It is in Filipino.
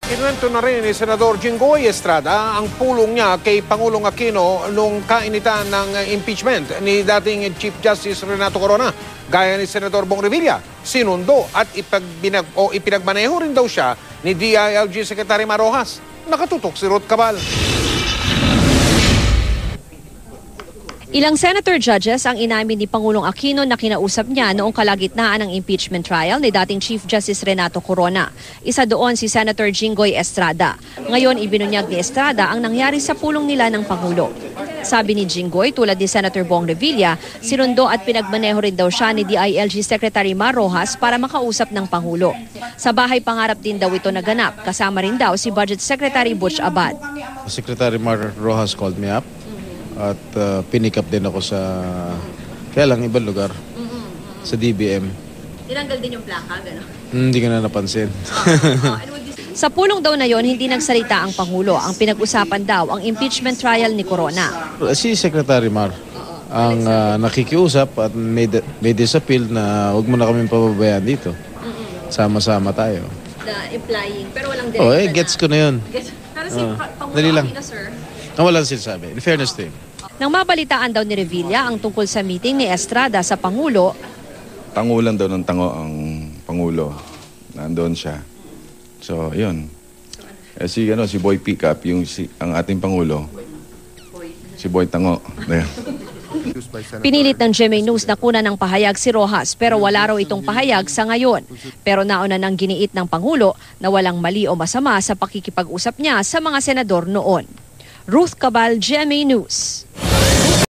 Kinuwento na rin ni Senador Jinggoy Estrada ang pulong niya kay Pangulong Aquino nung kainitan ng impeachment ni dating Chief Justice Renato Corona. Gaya ni Senador Bong Revilla, sinundo at ipinagmaneho rin daw siya ni DILG Secretary Mar Rojas. Nakatutok si Ruth Cabal. Ilang senator judges ang inamin ni Pangulong Aquino na kinausap niya noong kalagitnaan ng impeachment trial ni dating Chief Justice Renato Corona. Isa doon si Senator Jinggoy Estrada. Ngayon ibinunyag ni Estrada ang nangyari sa pulong nila ng Pangulo. Sabi ni Jinggoy, tulad ni Senator Bong Revilla, sinundo at pinagmaneho rin daw siya ni DILG Secretary Mar Rojas para makausap ng Pangulo. Sa bahay pangarap din daw ito naganap, kasama rin daw si Budget Secretary Butch Abad. Secretary Mar Rojas called me up. At pinick up din ako sa, kaya lang ibang lugar, sa DBM. Tinanggal din yung plaka, gano'n? Hindi ko na napansin. Sa pulong daw na yon, hindi nagsalita ang Pangulo. Ang pinag-usapan daw ang impeachment trial ni Corona. Si Secretary Mar ang nakikiusap at may disappeal na huwag mo na kami pababayaan dito. Sama-sama tayo. Implying, pero walang direkta gets ko na yun. Pero si Pangulo dali lang. Aquino, sir? Walang sinasabi. In fairness to him. Nang mabalitaan daw ni Revilla ang tungkol sa meeting ni Estrada sa Pangulo, tangulan daw ng tango ang Pangulo. Nandoon siya. So, yun. Si Boy Pickup, ang ating Pangulo. Si Boy Tango. pinilit ng GMA News na kunan ng pahayag si Rojas pero wala raw itong pahayag sa ngayon. Pero nauna nang giniit ng Pangulo na walang mali o masama sa pakikipag-usap niya sa mga senador noon. Ruth Cabal, GMA News.